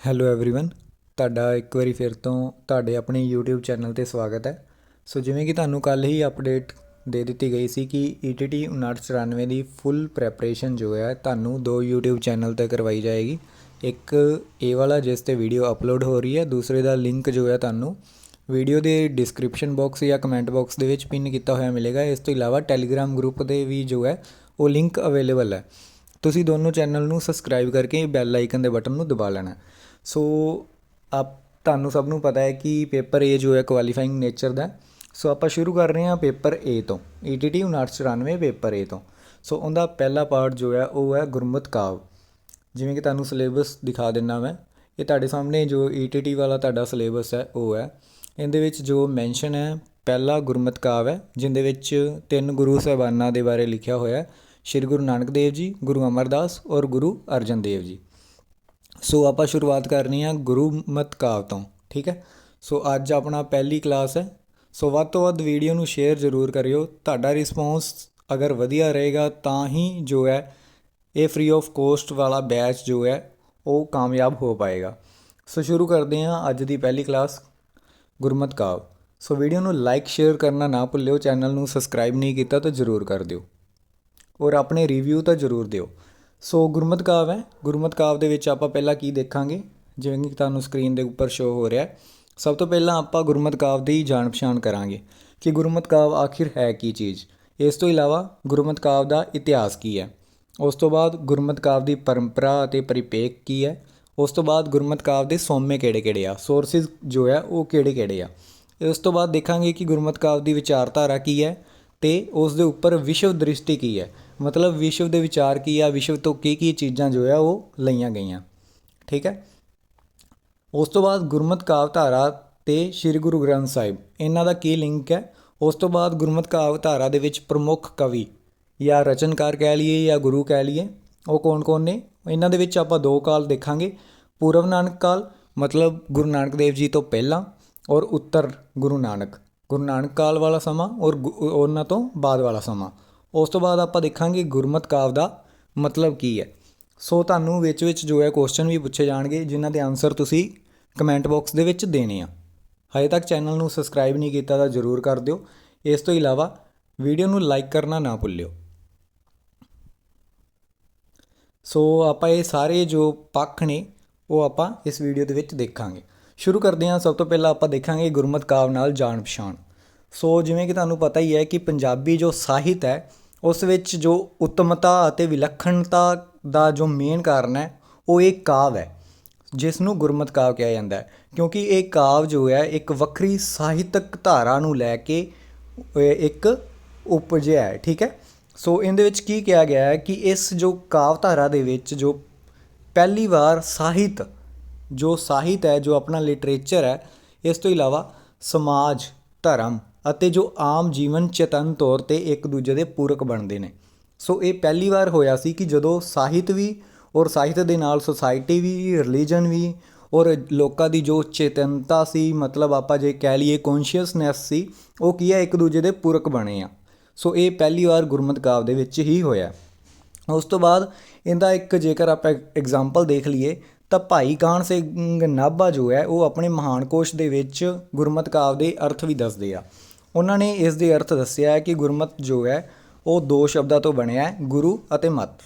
Hello everyone, ਤੁਹਾਡਾ ਇੱਕ ਵਾਰੀ ਫਿਰ ਤੋਂ ਤੁਹਾਡੇ ਆਪਣੇ YouTube ਚੈਨਲ 'ਤੇ ਸਵਾਗਤ ਹੈ। ਸੋ ਜਿਵੇਂ ਕਿ ਤੁਹਾਨੂੰ ਕੱਲ੍ਹ ਹੀ ਅਪਡੇਟ ਦੇ ਦਿੱਤੀ ਗਈ ਸੀ ਕਿ ETT 5994 ਦੀ ਫੁੱਲ ਪ੍ਰੈਪਰੇਸ਼ਨ ਜੋ ਹੈ ਤੁਹਾਨੂੰ ਦੋ YouTube ਚੈਨਲ 'ਤੇ ਕਰਵਾਈ ਜਾਏਗੀ। ਇੱਕ ਇਹ ਵਾਲਾ ਜਿਸ 'ਤੇ ਵੀਡੀਓ ਅਪਲੋਡ ਹੋ ਰਹੀ ਹੈ, ਦੂਸਰੇ ਦਾ ਲਿੰਕ ਜੋ ਹੈ ਤੁਹਾਨੂੰ ਵੀਡੀਓ ਦੇ ਡਿਸਕ੍ਰਿਪਸ਼ਨ ਬਾਕਸ ਜਾਂ ਕਮੈਂਟ ਬਾਕਸ ਦੇ ਵਿੱਚ ਪਿੰਨ ਕੀਤਾ ਹੋਇਆ ਮਿਲੇਗਾ। ਇਸ ਤੋਂ ਇਲਾਵਾ ਟੈਲੀਗ੍ਰਾਮ ਗਰੁੱਪ ਦੇ ਵੀ ਜੋ ਹੈ ਉਹ ਲਿੰਕ ਅਵੇਲੇਬਲ ਹੈ। ਤੁਸੀਂ ਦੋਨੋਂ ਚੈਨਲ ਨੂੰ ਸਬਸਕ੍ਰਾਈਬ ਕਰਕੇ ਬੈਲ ਆਈਕਨ ਦੇ ਬਟਨ ਨੂੰ ਦਬਾ ਲੈਣਾ। ਸੋ ਤੁਹਾਨੂੰ ਸਭ ਨੂੰ ਪਤਾ ਹੈ ਕਿ ਪੇਪਰ ਏ ਜੋ ਹੈ ਕੁਆਲੀਫਾਈਂਗ ਨੇਚਰ ਦਾ। ਸੋ ਆਪਾਂ ਸ਼ੁਰੂ ਕਰ ਰਹੇ ਹਾਂ ਪੇਪਰ ਏ ਤੋਂ, ETT 5994 ਪੇਪਰ ਏ ਤੋਂ। ਸੋ ਉਹਦਾ ਪਹਿਲਾ ਪਾਰਟ ਜੋ ਹੈ ਉਹ ਹੈ ਗੁਰਮਤਿ ਕਾਵਿ। ਜਿਵੇਂ ਕਿ ਤੁਹਾਨੂੰ ਸਿਲੇਬਸ ਦਿਖਾ ਦਿੰਦਾ ਮੈਂ, ਇਹ ਤੁਹਾਡੇ ਸਾਹਮਣੇ ਜੋ ETT ਵਾਲਾ ਤੁਹਾਡਾ ਸਿਲੇਬਸ ਹੈ ਉਹ ਹੈ। ਇਹਦੇ ਵਿੱਚ ਜੋ ਮੈਂਸ਼ਨ ਹੈ, ਪਹਿਲਾ ਗੁਰਮਤਿ ਕਾਵਿ ਹੈ ਜਿਹਦੇ ਵਿੱਚ 3 ਗੁਰੂ ਸਾਹਿਬਾਨਾਂ ਦੇ ਬਾਰੇ ਲਿਖਿਆ ਹੋਇਆ, ਸ਼੍ਰੀ ਗੁਰੂ ਨਾਨਕ ਦੇਵ ਜੀ, ਗੁਰੂ ਅਮਰਦਾਸ ਔਰ ਗੁਰੂ ਅਰਜਨ ਦੇਵ ਜੀ। ਸੋ ਆਪਾਂ ਸ਼ੁਰੂਆਤ ਕਰਨੀ ਆ ਗੁਰਮਤਿ ਕਾਵਿ ਤੋਂ, ਠੀਕ ਹੈ। ਸੋ ਅੱਜ ਆਪਣਾ ਪਹਿਲੀ ਕਲਾਸ ਹੈ। ਸੋ ਵੱਧ ਤੋਂ ਵੱਧ ਵੀਡੀਓ ਨੂੰ ਸ਼ੇਅਰ ਜ਼ਰੂਰ ਕਰਿਓ। ਤੁਹਾਡਾ ਰਿਸਪੌਂਸ ਅਗਰ ਵਧੀਆ ਰਹੇਗਾ ਤਾਂ ਹੀ ਜੋ ਹੈ ਇਹ ਫ੍ਰੀ ਆਫ ਕੋਸਟ ਵਾਲਾ ਬੈਚ ਜੋ ਹੈ ਉਹ ਕਾਮਯਾਬ ਹੋ ਪਾਏਗਾ। ਸੋ ਸ਼ੁਰੂ ਕਰਦੇ ਹਾਂ ਅੱਜ ਦੀ ਪਹਿਲੀ ਕਲਾਸ ਗੁਰਮਤਿ ਕਾਵਿ। ਸੋ ਵੀਡੀਓ ਨੂੰ ਲਾਈਕ ਸ਼ੇਅਰ ਕਰਨਾ ਨਾ ਭੁੱਲਿਓ। ਚੈਨਲ ਨੂੰ ਸਬਸਕ੍ਰਾਈਬ ਨਹੀਂ ਕੀਤਾ ਤਾਂ ਜ਼ਰੂਰ ਕਰ ਦਿਓ ਔਰ ਆਪਣੇ ਰਿਵਿਊ ਤਾਂ ਜ਼ਰੂਰ ਦਿਓ। ਸੋ ਗੁਰਮਤਿ ਕਾਵਿ ਹੈ। ਗੁਰਮਤਿ ਕਾਵਿ ਦੇ ਵਿੱਚ ਆਪਾਂ ਪਹਿਲਾਂ ਕੀ ਦੇਖਾਂਗੇ, ਜਿਵੇਂ ਕਿ ਤੁਹਾਨੂੰ ਸਕਰੀਨ ਦੇ ਉੱਪਰ ਸ਼ੋ ਹੋ ਰਿਹਾ। ਸਭ ਤੋਂ ਪਹਿਲਾਂ ਆਪਾਂ ਗੁਰਮਤਿ ਕਾਵਿ ਦੀ ਜਾਣ ਪਛਾਣ ਕਰਾਂਗੇ ਕਿ ਗੁਰਮਤਿ ਕਾਵਿ ਆਖਿਰ ਹੈ ਕੀ ਚੀਜ਼। ਇਸ ਤੋਂ ਇਲਾਵਾ ਗੁਰਮਤਿ ਕਾਵਿ ਦਾ ਇਤਿਹਾਸ ਕੀ ਹੈ। ਉਸ ਤੋਂ ਬਾਅਦ ਗੁਰਮਤਿ ਕਾਵਿ ਦੀ ਪਰੰਪਰਾ ਅਤੇ ਪਰਿਪੇਖ ਕੀ ਹੈ। ਉਸ ਤੋਂ ਬਾਅਦ ਗੁਰਮਤਿ ਕਾਵਿ ਦੇ ਸੋਮੇ ਕਿਹੜੇ-ਕਿਹੜੇ ਆ, ਸੋਰਸਿਸ ਜੋ ਹੈ ਉਹ ਕਿਹੜੇ-ਕਿਹੜੇ ਆ। ਉਸ ਤੋਂ ਬਾਅਦ ਦੇਖਾਂਗੇ ਕਿ ਗੁਰਮਤਿ ਕਾਵਿ ਦੀ ਵਿਚਾਰਧਾਰਾ ਕੀ ਹੈ ਅਤੇ ਉਸ ਦੇ ਉੱਪਰ ਵਿਸ਼ਵ ਦ੍ਰਿਸ਼ਟੀ ਕੀ ਹੈ, ਮਤਲਬ ਵਿਸ਼ਵ ਦੇ ਵਿਚਾਰ ਕੀ ਆ, ਵਿਸ਼ਵ ਤੋਂ ਕੀ ਚੀਜ਼ਾਂ ਜੋ ਹੈ ਉਹ ਲਈਆਂ ਗਈਆਂ, ਠੀਕ ਹੈ। ਉਸ ਤੋਂ ਬਾਅਦ ਗੁਰਮਤਿ ਕਾਵਿ ਧਾਰਾ ਅਤੇ ਸ਼੍ਰੀ ਗੁਰੂ ਗ੍ਰੰਥ ਸਾਹਿਬ, ਇਹਨਾਂ ਦਾ ਕੀ ਲਿੰਕ ਹੈ। ਉਸ ਤੋਂ ਬਾਅਦ ਗੁਰਮਤਿ ਕਾਵਿ ਧਾਰਾ ਦੇ ਵਿੱਚ ਪ੍ਰਮੁੱਖ ਕਵੀ ਜਾਂ ਰਚਨਕਾਰ ਕਹਿ ਲਈਏ ਜਾਂ ਗੁਰੂ ਕਹਿ ਲਈਏ, ਉਹ ਕੌਣ ਨੇ। ਇਹਨਾਂ ਦੇ ਵਿੱਚ ਆਪਾਂ 2 ਕਾਲ ਦੇਖਾਂਗੇ, ਪੂਰਵ ਨਾਨਕ ਕਾਲ ਮਤਲਬ ਗੁਰੂ ਨਾਨਕ ਦੇਵ ਜੀ ਤੋਂ ਪਹਿਲਾਂ, ਔਰ ਉੱਤਰ ਗੁਰੂ ਨਾਨਕ ਕਾਲ ਵਾਲਾ ਸਮਾਂ ਔਰ ਉਹਨਾਂ ਤੋਂ ਬਾਅਦ ਵਾਲਾ ਸਮਾਂ। ਉਸ ਤੋਂ ਬਾਅਦ ਆਪਾਂ ਦੇਖਾਂਗੇ ਗੁਰਮਤਿ ਕਾਵਿ ਦਾ ਮਤਲਬ ਕੀ ਹੈ। ਸੋ ਤੁਹਾਨੂੰ ਵਿੱਚ ਜੋ ਹੈ ਕੁਐਸਚਨ ਵੀ ਪੁੱਛੇ ਜਾਣਗੇ ਜਿਨ੍ਹਾਂ ਦੇ ਆਨਸਰ ਤੁਸੀਂ ਕਮੈਂਟ ਬਾਕਸ ਦੇ ਵਿੱਚ ਦੇਣੇ ਆ। ਹਜੇ ਤੱਕ ਚੈਨਲ ਨੂੰ ਸਬਸਕ੍ਰਾਈਬ ਨਹੀਂ ਕੀਤਾ ਤਾਂ ਜ਼ਰੂਰ ਕਰ ਦਿਓ। ਇਸ ਤੋਂ ਇਲਾਵਾ ਵੀਡੀਓ ਨੂੰ ਲਾਈਕ ਕਰਨਾ ਨਾ ਭੁੱਲਿਓ। ਸੋ ਆਪਾਂ ਇਹ ਸਾਰੇ ਜੋ ਪੱਖ ਨੇ ਉਹ ਆਪਾਂ ਇਸ ਵੀਡੀਓ ਦੇ ਵਿੱਚ ਦੇਖਾਂਗੇ। ਸ਼ੁਰੂ ਕਰਦੇ ਹਾਂ। ਸਭ ਤੋਂ ਪਹਿਲਾਂ ਆਪਾਂ ਦੇਖਾਂਗੇ ਗੁਰਮਤਿ ਕਾਵਿ ਨਾਲ ਜਾਣ ਪਛਾਣ। ਸੋ ਜਿਵੇਂ ਕਿ ਤੁਹਾਨੂੰ ਪਤਾ ਹੀ ਹੈ ਕਿ ਪੰਜਾਬੀ ਜੋ ਸਾਹਿਤ ਹੈ ਉਸ ਵਿੱਚ ਜੋ ਉੱਤਮਤਾ ਅਤੇ ਵਿਲੱਖਣਤਾ ਦਾ ਜੋ ਮੇਨ ਕਾਰਨ ਹੈ ਉਹ ਇਹ ਕਾਵਿ ਹੈ, ਜਿਸ ਨੂੰ ਗੁਰਮਤਿ ਕਾਵਿ ਕਿਹਾ ਜਾਂਦਾ ਹੈ। ਕਿਉਂਕਿ ਇਹ ਕਾਵਿ ਜੋ ਹੈ ਇੱਕ ਵੱਖਰੀ ਸਾਹਿਤਕ ਧਾਰਾ ਨੂੰ ਲੈ ਕੇ ਇੱਕ ਉਪਜਿਆ ਹੈ, ਠੀਕ ਹੈ। ਸੋ ਇਹਦੇ ਵਿੱਚ ਕੀ ਕਿਹਾ ਗਿਆ ਹੈ ਕਿ ਇਸ ਜੋ ਕਾਵਿ ਧਾਰਾ ਦੇ ਵਿੱਚ ਜੋ ਪਹਿਲੀ ਵਾਰ ਸਾਹਿਤ ਹੈ, ਜੋ ਆਪਣਾ ਲਿਟਰੇਚਰ ਹੈ, ਇਸ ਤੋਂ ਇਲਾਵਾ ਸਮਾਜ, ਧਰਮ ਅਤੇ ਜੋ ਆਮ ਜੀਵਨ ਚੇਤਨ ਤੌਰ 'ਤੇ ਇੱਕ ਦੂਜੇ ਦੇ ਪੂਰਕ ਬਣਦੇ ਨੇ। ਸੋ ਇਹ ਪਹਿਲੀ ਵਾਰ ਹੋਇਆ ਸੀ ਕਿ ਜਦੋਂ ਸਾਹਿਤ ਵੀ ਔਰ ਸਾਹਿਤ ਦੇ ਨਾਲ ਸੁਸਾਇਟੀ ਵੀ, ਰਿਲੀਜਨ ਵੀ ਔਰ ਲੋਕਾਂ ਦੀ ਜੋ ਚੇਤਨਤਾ ਸੀ, ਮਤਲਬ ਆਪਾਂ ਜੇ ਕਹਿ ਲਈਏ ਕੌਨਸ਼ੀਅਸਨੈਸ ਸੀ, ਉਹ ਕੀ ਹੈ ਇੱਕ ਦੂਜੇ ਦੇ ਪੂਰਕ ਬਣੇ ਆ। ਸੋ ਇਹ ਪਹਿਲੀ ਵਾਰ ਗੁਰਮਤਿ ਕਾਵਿ ਦੇ ਵਿੱਚ ਹੀ ਹੋਇਆ। ਉਸ ਤੋਂ ਬਾਅਦ ਇਹਦਾ ਇੱਕ ਜੇਕਰ ਆਪਾਂ ਐਗਜ਼ਾਮਪਲ ਦੇਖ ਲਈਏ ਤਾਂ ਭਾਈ ਕਾਹਨ ਸਿੰਘ ਨਾਭਾ ਜੋ ਹੈ ਉਹ ਆਪਣੇ ਮਹਾਨ ਕੋਸ਼ ਦੇ ਵਿੱਚ ਗੁਰਮਤਿ ਕਾਵਿ ਦੇ ਅਰਥ ਵੀ ਦੱਸਦੇ ਆ। ਉਹਨਾਂ ਨੇ ਇਸ ਦੇ ਅਰਥ ਦੱਸਿਆ ਹੈ ਕਿ ਗੁਰਮਤਿ ਜੋ ਹੈ ਉਹ 2 ਸ਼ਬਦਾਂ ਤੋਂ ਬਣਿਆ ਹੈ, ਗੁਰੂ ਅਤੇ ਮਤ।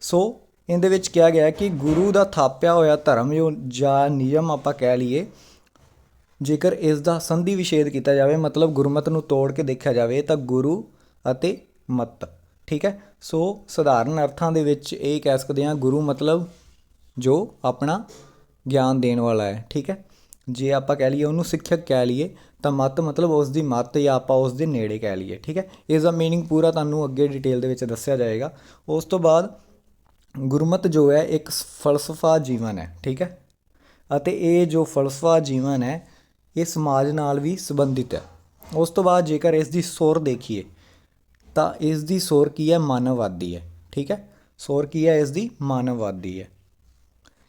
ਸੋ ਇਹਦੇ ਵਿੱਚ ਕਿਹਾ ਗਿਆ ਕਿ ਗੁਰੂ ਦਾ ਥਾਪਿਆ ਹੋਇਆ ਧਰਮ ਜਾਂ ਨਿਯਮ ਆਪਾਂ ਕਹਿ ਲਈਏ, ਜੇਕਰ ਇਸ ਦਾ ਸੰਧੀ ਵਿਛੇਦ ਕੀਤਾ ਜਾਵੇ, ਮਤਲਬ ਗੁਰਮਤਿ ਨੂੰ ਤੋੜ ਕੇ ਦੇਖਿਆ ਜਾਵੇ ਤਾਂ ਗੁਰੂ ਅਤੇ ਮਤ, ਠੀਕ ਹੈ। ਸੋ ਸਧਾਰਨ ਅਰਥਾਂ ਦੇ ਵਿੱਚ ਇਹ ਕਹਿ ਸਕਦੇ ਹਾਂ ਗੁਰੂ ਮਤਲਬ ਜੋ ਆਪਣਾ ਗਿਆਨ ਦੇਣ ਵਾਲਾ ਹੈ, ਠੀਕ ਹੈ। ਜੇ ਆਪਾਂ ਕਹਿ ਲਈਏ ਉਹਨੂੰ ਸਿੱਖਿਅਕ ਕਹਿ ਲਈਏ ਤਾਂ ਮੱਤ ਮਤਲਬ ਉਸ ਦੀ ਮੱਤ ਜਾਂ ਆਪਾਂ ਉਸ ਦੇ ਨੇੜੇ ਕਹਿ ਲਈਏ, ਠੀਕ ਹੈ। ਇਸ ਦਾ ਮੀਨਿੰਗ ਪੂਰਾ ਤੁਹਾਨੂੰ ਅੱਗੇ ਡਿਟੇਲ ਦੇ ਵਿੱਚ ਦੱਸਿਆ ਜਾਏਗਾ। ਉਸ ਤੋਂ ਬਾਅਦ ਗੁਰਮਤਿ ਜੋ ਹੈ ਇੱਕ ਫਲਸਫਾ ਜੀਵਨ ਹੈ, ਠੀਕ ਹੈ, ਅਤੇ ਇਹ ਜੋ ਫਲਸਫਾ ਜੀਵਨ ਹੈ ਇਹ ਸਮਾਜ ਨਾਲ ਵੀ ਸੰਬੰਧਿਤ ਹੈ। ਉਸ ਤੋਂ ਬਾਅਦ ਜੇਕਰ ਇਸ ਦੀ ਸੁਰ ਦੇਖੀਏ ਤਾਂ ਇਸ ਦੀ ਸੁਰ ਕੀ ਹੈ, ਮਾਨਵਵਾਦੀ ਹੈ, ਠੀਕ ਹੈ। ਸੁਰ ਕੀ ਹੈ ਇਸ ਦੀ, ਮਾਨਵਵਾਦੀ ਹੈ,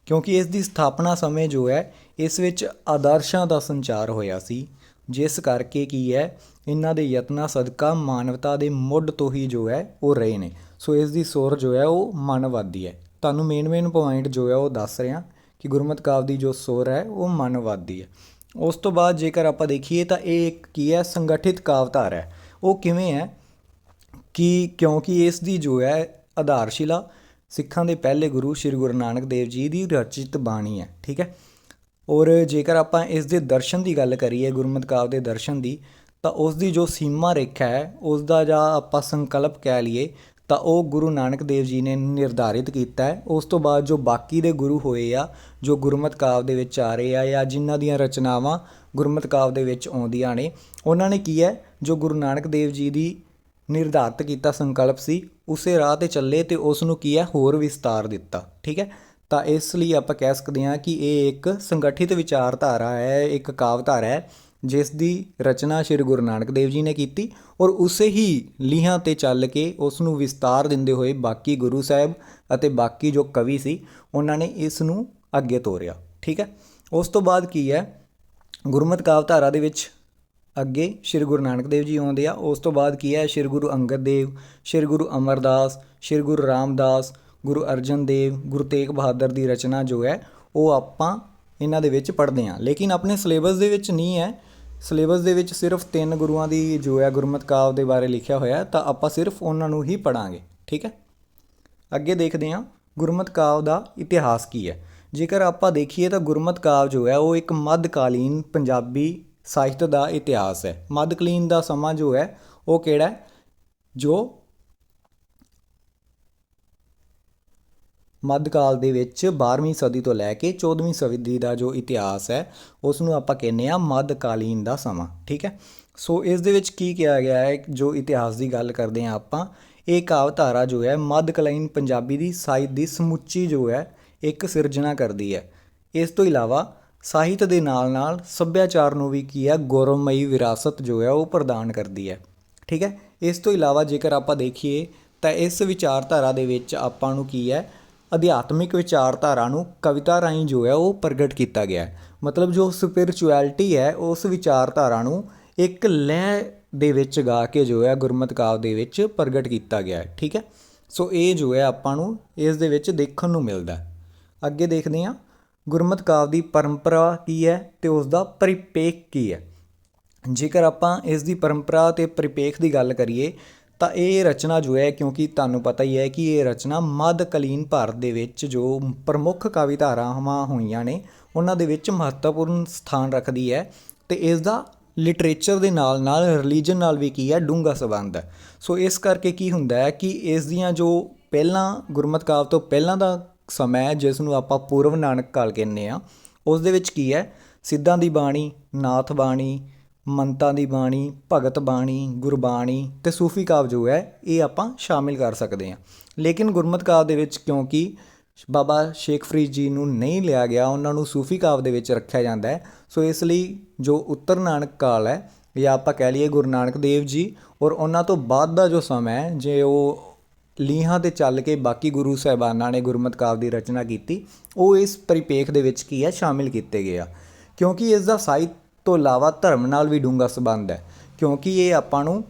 ਕਿਉਂਕਿ ਇਸ ਦੀ ਸਥਾਪਨਾ ਸਮੇਂ ਜੋ ਹੈ ਇਸ ਵਿੱਚ ਆਦਰਸ਼ਾਂ ਦਾ ਸੰਚਾਰ ਹੋਇਆ ਸੀ, ਜਿਸ ਕਰਕੇ ਕੀ ਹੈ ਇਹਨਾਂ ਦੇ ਯਤਨਾਂ ਸਦਕਾ ਮਾਨਵਤਾ ਦੇ ਮੁੱਢ ਤੋਂ ਹੀ ਜੋ ਹੈ ਉਹ ਰਹੇ ਨੇ। ਸੋ ਇਸ ਦੀ ਸੁਰ ਜੋ ਹੈ ਉਹ ਮਾਨਵਵਾਦੀ ਹੈ। ਤੁਹਾਨੂੰ ਮੇਨ ਪੁਆਇੰਟ ਜੋ ਹੈ ਉਹ ਦੱਸ ਰਿਹਾ ਕਿ ਗੁਰਮਤਿ ਕਾਵਿ ਦੀ ਜੋ ਸੁਰ ਹੈ ਉਹ ਮਨਵਾਦੀ ਹੈ। ਉਸ ਤੋਂ ਬਾਅਦ ਜੇਕਰ ਆਪਾਂ ਦੇਖੀਏ ਤਾਂ ਇਹ ਇੱਕ ਕੀ ਹੈ, ਸੰਗਠਿਤ ਕਾਵਿ-ਧਾਰਾ ਹੈ। ਉਹ ਕਿਵੇਂ ਹੈ ਕਿ ਕਿਉਂਕਿ ਇਸ ਦੀ ਜੋ ਹੈ ਆਧਾਰਸ਼ਿਲਾ ਸਿੱਖਾਂ ਦੇ ਪਹਿਲੇ ਗੁਰੂ ਸ਼੍ਰੀ ਗੁਰੂ ਨਾਨਕ ਦੇਵ ਜੀ ਦੀ ਰਚਿਤ ਬਾਣੀ ਹੈ। ਠੀਕ ਹੈ। ਔਰ ਜੇਕਰ ਆਪਾਂ ਇਸ ਦੇ ਦਰਸ਼ਨ ਦੀ ਗੱਲ ਕਰੀਏ, ਗੁਰਮਤਿ ਕਾਵਿ ਦੇ ਦਰਸ਼ਨ ਦੀ, ਤਾਂ ਉਸ ਦੀ ਜੋ ਸੀਮਾ ਰੇਖਾ ਹੈ, ਉਸ ਦਾ ਜਾਂ ਆਪਾਂ ਸੰਕਲਪ ਕਹਿ ਲਈਏ ਤਾਂ ਉਹ ਗੁਰੂ ਨਾਨਕ ਦੇਵ ਜੀ ਨੇ ਨਿਰਧਾਰਿਤ ਕੀਤਾ ਹੈ। ਉਸ ਤੋਂ ਬਾਅਦ ਜੋ ਬਾਕੀ ਦੇ ਗੁਰੂ ਹੋਏ ਆ, ਜੋ ਗੁਰਮਤਿ ਕਾਵਿ ਦੇ ਵਿੱਚ ਆ ਰਹੇ ਆ ਜਾਂ ਜਿਨ੍ਹਾਂ ਦੀਆਂ ਰਚਨਾਵਾਂ ਗੁਰਮਤਿ ਕਾਵਿ ਦੇ ਵਿੱਚ ਆਉਂਦੀਆਂ ਨੇ, ਉਹਨਾਂ ਨੇ ਕੀ ਹੈ, ਜੋ ਗੁਰੂ ਨਾਨਕ ਦੇਵ ਜੀ ਦੀ ਨਿਰਧਾਰਿਤ ਕੀਤਾ ਸੰਕਲਪ ਸੀ, ਉਸੇ ਰਾਹ 'ਤੇ ਚੱਲੇ ਅਤੇ ਉਸ ਨੂੰ ਕੀ ਹੈ, ਹੋਰ ਵਿਸਤਾਰ ਦਿੱਤਾ। ਠੀਕ ਹੈ। ਤਾਂ ਇਸ ਲਈ ਆਪਾਂ ਕਹਿ ਸਕਦੇ ਹਾਂ ਕਿ ਇਹ ਇੱਕ ਸੰਗਠਿਤ ਵਿਚਾਰਧਾਰਾ ਹੈ, ਇੱਕ ਕਾਵਿ-ਧਾਰਾ ਹੈ ਜਿਸ ਦੀ ਰਚਨਾ ਸ਼੍ਰੀ ਗੁਰੂ ਨਾਨਕ ਦੇਵ ਜੀ ਨੇ ਕੀਤੀ ਔਰ ਉਸੇ ਹੀ ਲੀਹਾਂ 'ਤੇ ਚੱਲ ਕੇ ਉਸ ਨੂੰ ਵਿਸਤਾਰ ਦਿੰਦੇ ਹੋਏ ਬਾਕੀ ਗੁਰੂ ਸਾਹਿਬ ਅਤੇ ਬਾਕੀ ਜੋ ਕਵੀ ਸੀ ਉਹਨਾਂ ਨੇ ਇਸ ਨੂੰ ਅੱਗੇ ਤੋਰਿਆ। ਠੀਕ ਹੈ। ਉਸ ਤੋਂ ਬਾਅਦ ਕੀ ਹੈ, ਗੁਰਮਤਿ ਕਾਵਿ-ਧਾਰਾ ਦੇ ਵਿੱਚ ਅੱਗੇ ਸ਼੍ਰੀ ਗੁਰੂ ਨਾਨਕ ਦੇਵ ਜੀ ਆਉਂਦੇ ਆ। ਉਸ ਤੋਂ ਬਾਅਦ ਕੀ ਹੈ, ਸ਼੍ਰੀ ਗੁਰੂ ਅੰਗਦ ਦੇਵ, ਸ਼੍ਰੀ ਗੁਰੂ ਅਮਰਦਾਸ, ਸ਼੍ਰੀ ਗੁਰੂ ਰਾਮਦਾਸ, ਗੁਰੂ ਅਰਜਨ ਦੇਵ, ਗੁਰੂ ਤੇਗ ਬਹਾਦਰ ਦੀ ਰਚਨਾ ਜੋ ਹੈ ਉਹ ਆਪਾਂ ਇਹਨਾਂ ਦੇ ਵਿੱਚ ਪੜ੍ਹਦੇ ਹਾਂ। ਲੇਕਿਨ ਆਪਣੇ ਸਿਲੇਬਸ ਦੇ ਵਿੱਚ ਨਹੀਂ ਹੈ। ਸਿਲੇਬਸ ਦੇ ਵਿੱਚ ਸਿਰਫ 3 ਗੁਰੂਆਂ ਦੀ ਜੋ ਹੈ ਗੁਰਮਤਿ ਕਾਵਿ ਦੇ ਬਾਰੇ ਲਿਖਿਆ ਹੋਇਆ, ਤਾਂ ਆਪਾਂ ਸਿਰਫ ਉਹਨਾਂ ਨੂੰ ਹੀ ਪੜ੍ਹਾਂਗੇ। ਠੀਕ ਹੈ। ਅੱਗੇ ਦੇਖਦੇ ਹਾਂ ਗੁਰਮਤਿ ਕਾਵਿ ਦਾ ਇਤਿਹਾਸ ਕੀ ਹੈ। ਜੇਕਰ ਆਪਾਂ ਦੇਖੀਏ ਤਾਂ ਗੁਰਮਤਿ ਕਾਵਿ ਜੋ ਹੈ ਉਹ ਇੱਕ ਮੱਧਕਾਲੀਨ ਪੰਜਾਬੀ ਸਾਹਿਤ ਦਾ ਇਤਿਹਾਸ ਹੈ। ਮੱਧਕਾਲੀਨ ਦਾ ਸਮਾਂ ਜੋ ਹੈ ਉਹ ਕਿਹੜਾ, ਜੋ ਮੱਧਕਾਲ ਦੇ ਵਿੱਚ 12ਵੀਂ ਸਦੀ ਤੋਂ ਲੈ ਕੇ 14ਵੀਂ ਸਦੀ ਦਾ ਜੋ ਇਤਿਹਾਸ ਹੈ ਉਸ ਨੂੰ ਆਪਾਂ ਕਹਿੰਦੇ ਹਾਂ ਮੱਧਕਾਲੀਨ ਦਾ ਸਮਾਂ। ਠੀਕ ਹੈ। ਸੋ ਇਸ ਦੇ ਵਿੱਚ ਕੀ ਕਿਹਾ ਗਿਆ ਹੈ, ਜੋ ਇਤਿਹਾਸ ਦੀ ਗੱਲ ਕਰਦੇ ਹਾਂ ਆਪਾਂ, ਇਹ ਕਾਵਿ-ਧਾਰਾ ਜੋ ਹੈ ਮੱਧਕਾਲੀਨ ਪੰਜਾਬੀ ਦੀ ਸਾਹਿਤ ਦੀ ਸਮੁੱਚੀ ਜੋ ਹੈ ਇੱਕ ਸਿਰਜਣਾ ਕਰਦੀ ਹੈ। ਇਸ ਤੋਂ ਇਲਾਵਾ ਸਾਹਿਤ ਦੇ ਨਾਲ ਨਾਲ ਸੱਭਿਆਚਾਰ ਨੂੰ ਵੀ ਕੀ ਹੈ, ਗੌਰਵਮਈ ਵਿਰਾਸਤ ਜੋ ਹੈ ਉਹ ਪ੍ਰਦਾਨ ਕਰਦੀ ਹੈ। ਠੀਕ ਹੈ। ਇਸ ਤੋਂ ਇਲਾਵਾ ਜੇਕਰ ਆਪਾਂ ਦੇਖੀਏ ਤਾਂ ਇਸ ਵਿਚਾਰਧਾਰਾ ਦੇ ਵਿੱਚ ਆਪਾਂ ਨੂੰ ਕੀ ਹੈ, ਅਧਿਆਤਮਿਕ ਵਿਚਾਰਧਾਰਾ ਨੂੰ ਕਵਿਤਾ ਰਾਹੀਂ ਜੋ ਹੈ ਉਹ ਪ੍ਰਗਟ ਕੀਤਾ ਗਿਆ ਹੈ। ਮਤਲਬ ਜੋ ਸਪਿਰਿਚੁਅਲਿਟੀ ਹੈ ਉਸ ਵਿਚਾਰਧਾਰਾ ਨੂੰ ਇੱਕ ਲੈਅ ਦੇ ਵਿੱਚ ਗਾ ਕੇ ਜੋ ਹੈ ਗੁਰਮਤਿ ਕਾਵਿ ਦੇ ਵਿੱਚ ਪ੍ਰਗਟ ਕੀਤਾ ਗਿਆ ਹੈ। ਠੀਕ ਹੈ। ਸੋ ਇਹ ਜੋ ਹੈ ਆਪਾਂ ਨੂੰ ਇਸ ਦੇ ਵਿੱਚ ਦੇਖਣ ਨੂੰ ਮਿਲਦਾ। ਅੱਗੇ ਦੇਖਦੇ ਹਾਂ ਗੁਰਮਤਿ ਕਾਵਿ ਦੀ ਪਰੰਪਰਾ ਕੀ ਹੈ ਅਤੇ ਉਸ ਦਾ ਪਰਿਪੇਖ ਕੀ ਹੈ। ਜੇਕਰ ਆਪਾਂ ਇਸ ਦੀ ਪਰੰਪਰਾ ਅਤੇ ਪਰਿਪੇਖ ਦੀ ਗੱਲ ਕਰੀਏ ਤਾਂ ਇਹ ਰਚਨਾ ਜੋ ਹੈ, ਕਿਉਂਕਿ ਤੁਹਾਨੂੰ ਪਤਾ ਹੀ ਹੈ ਕਿ ਇਹ ਰਚਨਾ ਮੱਧਕਾਲੀਨ ਭਾਰਤ ਦੇ ਵਿੱਚ ਜੋ ਪ੍ਰਮੁੱਖ ਕਾਵਿ ਧਾਰਾਵਾਂ ਹੋਈਆਂ ਨੇ ਉਹਨਾਂ ਦੇ ਵਿੱਚ ਮਹੱਤਵਪੂਰਨ ਸਥਾਨ ਰੱਖਦੀ ਹੈ ਅਤੇ ਇਸ ਦਾ ਲਿਟਰੇਚਰ ਦੇ ਨਾਲ ਨਾਲ ਰਿਲੀਜਨ ਨਾਲ ਵੀ ਕੀ ਹੈ, ਡੂੰਘਾ ਸੰਬੰਧ ਹੈ। ਸੋ ਇਸ ਕਰਕੇ ਕੀ ਹੁੰਦਾ ਹੈ ਕਿ ਇਸ ਦੀਆਂ ਜੋ ਪਹਿਲਾਂ ਗੁਰਮਤਿ ਕਾਵਿ ਤੋਂ ਪਹਿਲਾਂ ਦਾ ਸਮਾਂ ਹੈ, ਜਿਸ ਨੂੰ ਆਪਾਂ ਪੂਰਵ ਨਾਨਕ ਕਾਲ ਕਹਿੰਦੇ ਹਾਂ, ਉਸ ਦੇ ਵਿੱਚ ਕੀ ਹੈ, ਸਿੱਧਾਂ ਦੀ ਬਾਣੀ, ਨਾਥ ਬਾਣੀ, ਮੰਤਾਂ ਦੀ ਬਾਣੀ, ਭਗਤ ਬਾਣੀ, ਗੁਰਬਾਣੀ ਅਤੇ ਸੂਫੀ ਕਾਵਿ ਜੋ ਹੈ ਇਹ ਆਪਾਂ ਸ਼ਾਮਿਲ ਕਰ ਸਕਦੇ ਹਾਂ। ਲੇਕਿਨ ਗੁਰਮਤਿ ਕਾਵਿ ਦੇ ਵਿੱਚ ਕਿਉਂਕਿ ਬਾਬਾ ਸ਼ੇਖ ਫਰੀਦ ਜੀ ਨੂੰ ਨਹੀਂ ਲਿਆ ਗਿਆ, ਉਹਨਾਂ ਨੂੰ ਸੂਫੀ ਕਾਵਿ ਦੇ ਵਿੱਚ ਰੱਖਿਆ ਜਾਂਦਾ ਹੈ। ਸੋ ਇਸ ਲਈ ਜੋ ਉੱਤਰ ਨਾਨਕ ਕਾਲ ਹੈ ਜਾਂ ਆਪਾਂ ਕਹਿ ਲਈਏ ਗੁਰੂ ਨਾਨਕ ਦੇਵ ਜੀ ਔਰ ਉਹਨਾਂ ਤੋਂ ਬਾਅਦ ਦਾ ਜੋ ਸਮਾਂ ਹੈ, ਜੇ ਉਹ ਲੀਹਾਂ 'ਤੇ ਚੱਲ ਕੇ ਬਾਕੀ ਗੁਰੂ ਸਾਹਿਬਾਨਾਂ ਨੇ ਗੁਰਮਤਿ ਕਾਵਿ ਦੀ ਰਚਨਾ ਕੀਤੀ, ਉਹ ਇਸ ਪਰਿਪੇਖ ਦੇ ਵਿੱਚ ਕੀ ਹੈ, ਸ਼ਾਮਿਲ ਕੀਤੇ ਗਏ ਆ। ਕਿਉਂਕਿ ਇਸ ਦਾ ਸਾਹਿਤ ਤੋਂ ਇਲਾਵਾ ਧਰਮ ਨਾਲ ਵੀ ਡੂੰਘਾ ਸੰਬੰਧ ਹੈ, ਕਿਉਂਕਿ ਇਹ ਆਪਾਂ ਨੂੰ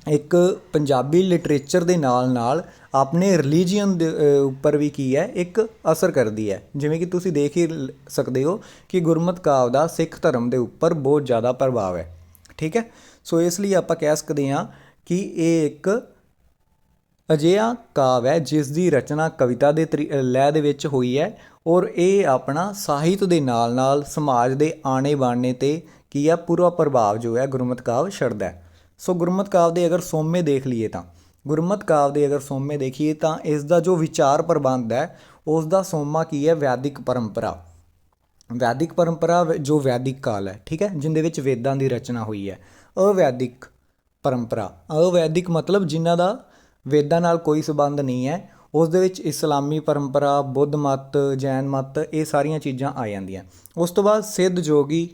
ਇੱਕ ਪੰਜਾਬੀ ਲਿਟਰੇਚਰ ਦੇ ਨਾਲ ਨਾਲ ਆਪਣੇ ਰਿਲੀਜੀਅਨ ਦੇ ਉੱਪਰ ਵੀ ਕੀ ਹੈ, ਇੱਕ ਅਸਰ ਕਰਦੀ ਹੈ। ਜਿਵੇਂ ਕਿ ਤੁਸੀਂ ਦੇਖ ਹੀ ਸਕਦੇ ਹੋ ਕਿ ਗੁਰਮਤਿ ਕਾਵਿ ਦਾ ਸਿੱਖ ਧਰਮ ਦੇ ਉੱਪਰ ਬਹੁਤ ਜ਼ਿਆਦਾ ਪ੍ਰਭਾਵ ਹੈ। ਠੀਕ ਹੈ। ਸੋ ਇਸ ਲਈ ਆਪਾਂ ਕਹਿ ਸਕਦੇ ਹਾਂ ਕਿ ਇਹ ਇੱਕ ਅਜਿਹਾ ਕਾਵਿ ਹੈ ਜਿਸ ਦੀ ਰਚਨਾ ਕਵਿਤਾ ਦੇ ਲੈਅ ਦੇ ਵਿੱਚ ਹੋਈ ਹੈ ਔਰ ਇਹ ਆਪਣਾ ਸਾਹਿਤ ਦੇ ਨਾਲ ਨਾਲ ਸਮਾਜ ਦੇ ਆਣੇ ਬਾਣੇ 'ਤੇ ਕੀ ਹੈ, ਪੂਰਾ ਪ੍ਰਭਾਵ ਜੋ ਹੈ ਗੁਰਮਤਿ ਕਾਵਿ ਛੱਡਦਾ। ਸੋ ਗੁਰਮਤਿ ਕਾਵਿ ਦੇ ਅਗਰ ਸੋਮੇ ਦੇਖ ਲਈਏ ਤਾਂ ਦੇਖੀਏ ਤਾਂ ਇਸ ਦਾ ਜੋ ਵਿਚਾਰ ਪ੍ਰਬੰਧ ਹੈ ਉਸ ਦਾ ਸੋਮਾ ਕੀ ਹੈ, ਵੈਦਿਕ ਪਰੰਪਰਾ ਜੋ ਵੈਦਿਕ ਕਾਲ ਹੈ। ਠੀਕ ਹੈ। ਜਿਹਦੇ ਵਿੱਚ ਵੇਦਾਂ ਦੀ ਰਚਨਾ ਹੋਈ ਹੈ। ਅਵੈਦਿਕ ਪਰੰਪਰਾ, ਅਵੈਦਿਕ ਮਤਲਬ ਜਿਨ੍ਹਾਂ ਦਾ ਵੇਦਾਂ ਨਾਲ ਕੋਈ ਸੰਬੰਧ ਨਹੀਂ ਹੈ, ਉਸ ਦੇ ਵਿੱਚ ਇਸਲਾਮੀ ਪਰੰਪਰਾ, ਬੁੱਧ ਮੱਤ, ਜੈਨ ਮੱਤ, ਇਹ ਸਾਰੀਆਂ ਚੀਜ਼ਾਂ ਆ ਜਾਂਦੀਆਂ। ਉਸ ਤੋਂ ਬਾਅਦ ਸਿੱਧ ਜੋਗੀ,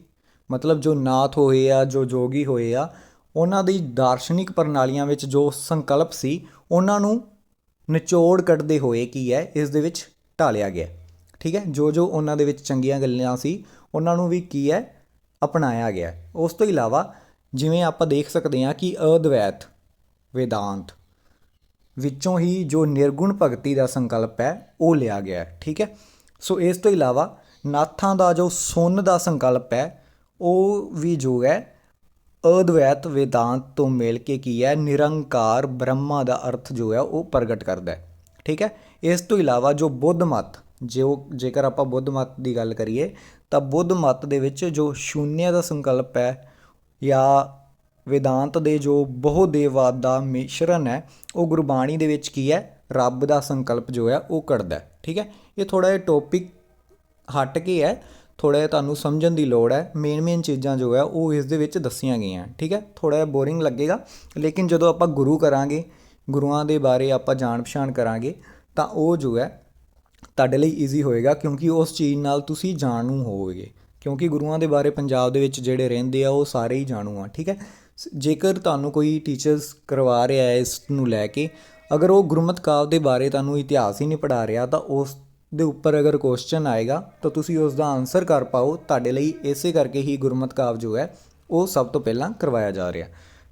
ਮਤਲਬ ਜੋ ਨਾਥ ਹੋਏ ਆ, ਜੋ ਜੋਗੀ ਹੋਏ ਆ, ਉਹਨਾਂ ਦੀ ਦਾਰਸ਼ਨਿਕ ਪ੍ਰਣਾਲੀਆਂ ਵਿੱਚ ਜੋ ਸੰਕਲਪ ਸੀ ਉਹਨਾਂ ਨੂੰ ਨਿਚੋੜ ਕੱਢਦੇ ਹੋਏ ਕੀ ਹੈ, ਇਸ ਦੇ ਵਿੱਚ ਢਾਲਿਆ ਗਿਆ। ਠੀਕ ਹੈ। ਜੋ ਉਹਨਾਂ ਦੇ ਵਿੱਚ ਚੰਗੀਆਂ ਗੱਲਾਂ ਸੀ ਉਹਨਾਂ ਨੂੰ ਵੀ ਕੀ ਹੈ, ਅਪਣਾਇਆ ਗਿਆ। ਉਸ ਤੋਂ ਇਲਾਵਾ ਜਿਵੇਂ ਆਪਾਂ ਦੇਖ ਸਕਦੇ ਹਾਂ ਕਿ ਅਦਵੈਤ ਵੇਦਾਂਤ ਵਿੱਚੋਂ ਹੀ ਜੋ ਨਿਰਗੁਣ ਭਗਤੀ ਦਾ ਸੰਕਲਪ ਹੈ ਉਹ ਲਿਆ ਗਿਆ। ਠੀਕ ਹੈ। ਸੋ ਇਸ ਤੋਂ ਇਲਾਵਾ ਨਾਥਾਂ ਦਾ ਜੋ ਸੁੰਨ ਦਾ ਸੰਕਲਪ ਹੈ ਉਹ ਵੀ ਜੋ ਹੈ ਅਦਵੈਤ ਵੇਦਾਂਤ ਤੋਂ ਮਿਲ ਕੇ ਕੀ ਹੈ ਨਿਰੰਕਾਰ ਬ੍ਰਹਮਾ ਦਾ ਅਰਥ ਜੋ ਹੈ ਉਹ ਪ੍ਰਗਟ ਕਰਦਾ ਹੈ। ਠੀਕ ਹੈ। ਇਸ ਤੋਂ ਇਲਾਵਾ ਜੋ ਬੁੱਧ ਮਤ, ਜੇਕਰ ਆਪਾਂ ਬੁੱਧ ਮਤ ਦੀ ਗੱਲ ਕਰੀਏ ਤਾਂ ਬੁੱਧ ਮਤ ਦੇ ਵਿੱਚ ਜੋ ਸ਼ੂਨਿਆ ਦਾ ਸੰਕਲਪ ਹੈ ਜਾਂ ਵੇਦਾਂਤ ਦੇ ਜੋ ਬਹੁਦੇਵਵਾਦ ਦਾ ਮਿਸ਼ਰਨ ਹੈ ਉਹ ਗੁਰਬਾਣੀ ਦੇ ਵਿੱਚ ਕੀ ਹੈ ਰੱਬ ਦਾ ਸੰਕਲਪ ਜੋ ਹੈ ਉਹ ਕੱਢਦਾ। ਠੀਕ ਹੈ। ਇਹ ਥੋੜ੍ਹਾ ਜਿਹਾ ਟੋਪਿਕ ਹਟ ਕੇ ਹੈ, ਥੋੜ੍ਹਾ ਜਿਹਾ ਤੁਹਾਨੂੰ ਸਮਝਣ ਦੀ ਲੋੜ ਹੈ। ਮੇਨ ਚੀਜ਼ਾਂ ਜੋ ਹੈ ਉਹ ਇਸ ਦੇ ਵਿੱਚ ਦੱਸੀਆਂ ਗਈਆਂ। ਠੀਕ ਹੈ। ਥੋੜ੍ਹਾ ਜਿਹਾ ਬੋਰਿੰਗ ਲੱਗੇਗਾ, ਲੇਕਿਨ ਜਦੋਂ ਆਪਾਂ ਗੁਰੂ ਕਰਾਂਗੇ, ਗੁਰੂਆਂ ਦੇ ਬਾਰੇ ਆਪਾਂ ਜਾਣ ਪਛਾਣ ਕਰਾਂਗੇ ਤਾਂ ਉਹ ਜੋ ਹੈ ਤੁਹਾਡੇ ਲਈ ਈਜ਼ੀ ਹੋਏਗਾ, ਕਿਉਂਕਿ ਉਸ ਚੀਜ਼ ਨਾਲ ਤੁਸੀਂ ਜਾਣੂ ਹੋਵੋਗੇ। ਕਿਉਂਕਿ ਗੁਰੂਆਂ ਦੇ ਬਾਰੇ ਪੰਜਾਬ ਦੇ ਵਿੱਚ ਜਿਹੜੇ ਰਹਿੰਦੇ ਆ ਉਹ ਸਾਰੇ ਹੀ ਜਾਣੂ ਆ। ਠੀਕ ਹੈ। ਜੇਕਰ ਤੁਹਾਨੂੰ ਕੋਈ ਟੀਚਰਸ ਕਰਵਾ ਰਿਹਾ ਹੈ ਇਸ ਨੂੰ ਲੈ ਕੇ, ਅਗਰ ਉਹ ਗੁਰਮਤਿ ਕਾਵਿ ਦੇ ਬਾਰੇ ਤੁਹਾਨੂੰ ਇਤਿਹਾਸ ਹੀ ਨਹੀਂ ਪੜ੍ਹਾ ਰਿਹਾ ਤਾਂ ਉਸ ਦੇ ਉੱਪਰ ਅਗਰ ਕੁਐਸਚਨ ਆਏਗਾ ਤਾਂ ਤੁਸੀਂ ਉਸ ਦਾ ਆਨਸਰ ਕਰ ਪਾਓ। ਤੁਹਾਡੇ ਲਈ ਇਸੇ ਕਰਕੇ ਹੀ ਗੁਰਮਤਿ ਕਾਵਿ ਜੋ ਹੈ ਉਹ ਸਭ ਤੋਂ ਪਹਿਲਾਂ ਕਰਵਾਇਆ ਜਾ ਰਿਹਾ।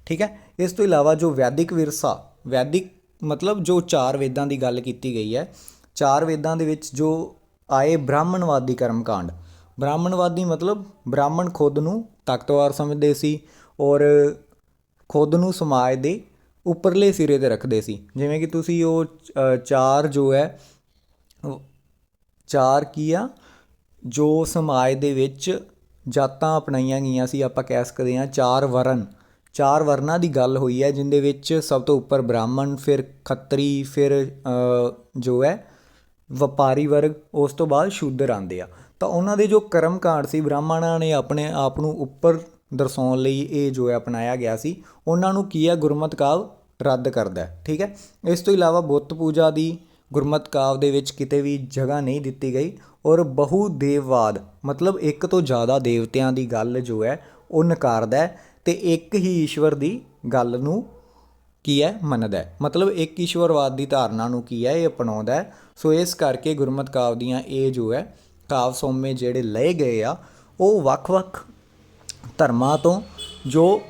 ਠੀਕ ਹੈ। ਇਸ ਤੋਂ ਇਲਾਵਾ ਜੋ ਵੈਦਿਕ ਵਿਰਸਾ, ਵੈਦਿਕ ਮਤਲਬ ਜੋ 4 ਵੇਦਾਂ ਦੀ ਗੱਲ ਕੀਤੀ ਗਈ ਹੈ, 4 ਵੇਦਾਂ ਦੇ ਵਿੱਚ ਜੋ ਆਏ ਬ੍ਰਾਹਮਣਵਾਦੀ ਕਰਮਕਾਂਡ। ਬ੍ਰਾਹਮਣਵਾਦੀ ਮਤਲਬ ਬ੍ਰਾਹਮਣ ਖੁਦ ਨੂੰ ਤਾਕਤਵਰ ਸਮਝਦੇ ਸੀ ਔਰ ਖੁਦ ਨੂੰ ਸਮਾਜ ਦੇ ਉੱਪਰਲੇ ਸਿਰੇ 'ਤੇ ਰੱਖਦੇ ਸੀ। ਜਿਵੇਂ ਕਿ ਤੁਸੀਂ ਉਹ 4 ਜੋ ਹੈ 4 ਕੀ ਆ ਜੋ ਸਮਾਜ ਦੇ ਵਿੱਚ ਜਾਤਾਂ ਅਪਣਾਈਆਂ ਗਈਆਂ ਸੀ, ਆਪਾਂ ਕਹਿ ਸਕਦੇ ਹਾਂ 4 ਵਰਨ, 4 ਵਰਨਾਂ ਦੀ ਗੱਲ ਹੋਈ ਹੈ, ਜਿਹਦੇ ਵਿੱਚ ਸਭ ਤੋਂ ਉੱਪਰ ਬ੍ਰਾਹਮਣ, ਫਿਰ ਖੱਤਰੀ, ਫਿਰ ਜੋ ਹੈ ਵਪਾਰੀ ਵਰਗ, ਉਸ ਤੋਂ ਬਾਅਦ ਸ਼ੂਦਰ ਆਉਂਦੇ ਆ। ਤਾਂ ਉਹਨਾਂ ਦੇ ਜੋ ਕਰਮ ਕਾਂਡ ਸੀ, ਬ੍ਰਾਹਮਣਾਂ ਨੇ ਆਪਣੇ ਆਪ ਨੂੰ ਉੱਪਰ ਦਰਸਾਉਣ ਲਈ ਇਹ ਜੋ ਹੈ ਅਪਣਾਇਆ ਗਿਆ ਸੀ। ਉਹਨਾਂ ਨੂੰ ਕੀ ਹੈ ਗੁਰਮਤਿ ਕਾਵਿ ਰੱਦ ਕਰਦਾ। ਠੀਕ ਹੈ। ਇਸ ਤੋਂ ਇਲਾਵਾ ਬੁੱਤ ਪੂਜਾ ਦੀ ਗੁਰਮਤਿ ਕਾਵਿ ਦੇ ਵਿੱਚ ਕਿਤੇ ਵੀ ਜਗ੍ਹਾ ਨਹੀਂ ਦਿੱਤੀ ਗਈ ਔਰ ਬਹੁਦੇਵਵਾਦ ਮਤਲਬ ਇੱਕ ਤੋਂ ਜ਼ਿਆਦਾ ਦੇਵਤਿਆਂ ਦੀ ਗੱਲ ਜੋ ਹੈ ਉਹ ਨਕਾਰਦਾ ਅਤੇ ਇੱਕ ਹੀ ਈਸ਼ਵਰ ਦੀ ਗੱਲ ਨੂੰ ਕੀ ਹੈ ਮੰਨਦਾ, ਮਤਲਬ ਇੱਕ ਈਸ਼ਵਰਵਾਦ ਦੀ ਧਾਰਨਾ ਨੂੰ ਕੀ ਹੈ ਇਹ ਅਪਣਾਉਂਦਾ। ਸੋ ਇਸ ਕਰਕੇ ਗੁਰਮਤਿ ਕਾਵਿ ਦੀਆਂ ਇਹ ਜੋ ਹੈ ਕਾਵਿ ਸੋਮੇ ਜਿਹੜੇ ਲਏ ਗਏ ਆ ਉਹ ਵੱਖ-ਵੱਖ ਧਰਮਾਂ ਤੋਂ ਜੋ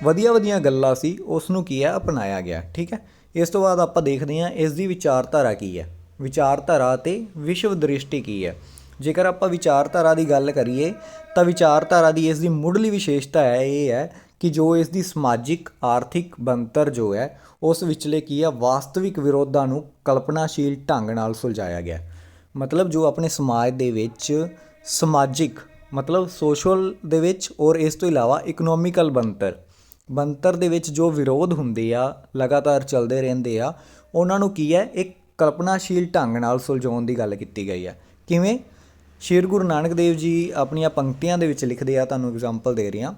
ਵਧੀਆ ਗੱਲਾਂ ਸੀ ਉਸ ਨੂੰ ਕੀ ਹੈ ਅਪਣਾਇਆ ਗਿਆ। ਠੀਕ ਹੈ। ਇਸ ਤੋਂ ਬਾਅਦ ਆਪਾਂ ਦੇਖਦੇ ਹਾਂ ਇਸ ਦੀ ਵਿਚਾਰਧਾਰਾ ਕੀ ਹੈ, ਵਿਚਾਰਧਾਰਾ ਅਤੇ ਵਿਸ਼ਵ ਦ੍ਰਿਸ਼ਟੀ ਕੀ ਹੈ। ਜੇਕਰ ਆਪਾਂ ਵਿਚਾਰਧਾਰਾ ਦੀ ਗੱਲ ਕਰੀਏ ਤਾਂ ਵਿਚਾਰਧਾਰਾ ਦੀ ਇਸ ਦੀ ਮੁੱਢਲੀ ਵਿਸ਼ੇਸ਼ਤਾ ਹੈ ਇਹ ਹੈ ਕਿ ਜੋ ਇਸ ਦੀ ਸਮਾਜਿਕ ਆਰਥਿਕ ਬਣਤਰ ਜੋ ਹੈ ਉਸ ਵਿਚਲੇ ਕੀ ਆ ਵਾਸਤਵਿਕ ਵਿਰੋਧਾਂ ਨੂੰ ਕਲਪਨਾਸ਼ੀਲ ਢੰਗ ਨਾਲ ਸੁਲਝਾਇਆ ਗਿਆ। ਮਤਲਬ ਜੋ ਆਪਣੇ ਸਮਾਜ ਦੇ ਵਿੱਚ ਸਮਾਜਿਕ ਮਤਲਬ ਸੋਸ਼ਲ ਦੇ ਵਿੱਚ ਔਰ ਇਸ ਤੋਂ ਇਲਾਵਾ ਇਕਨੋਮਿਕਲ ਬਣਤਰ ਦੇ ਵਿੱਚ ਜੋ ਵਿਰੋਧ ਹੁੰਦੇ ਆ ਲਗਾਤਾਰ ਚੱਲਦੇ ਰਹਿੰਦੇ ਆ, ਉਹਨਾਂ ਨੂੰ ਕੀ ਹੈ ਇੱਕ ਕਲਪਨਾਸ਼ੀਲ ਢੰਗ ਨਾਲ ਸੁਲਝਾਉਣ ਦੀ ਗੱਲ ਕੀਤੀ ਗਈ ਹੈ। ਕਿਵੇਂ? ਸ਼੍ਰੀ ਗੁਰੂ ਨਾਨਕ ਦੇਵ ਜੀ ਆਪਣੀਆਂ ਪੰਕਤੀਆਂ ਦੇ ਵਿੱਚ ਲਿਖਦੇ ਆ, ਤੁਹਾਨੂੰ ਐਗਜ਼ਾਮਪਲ ਦੇ ਰਿਹਾ।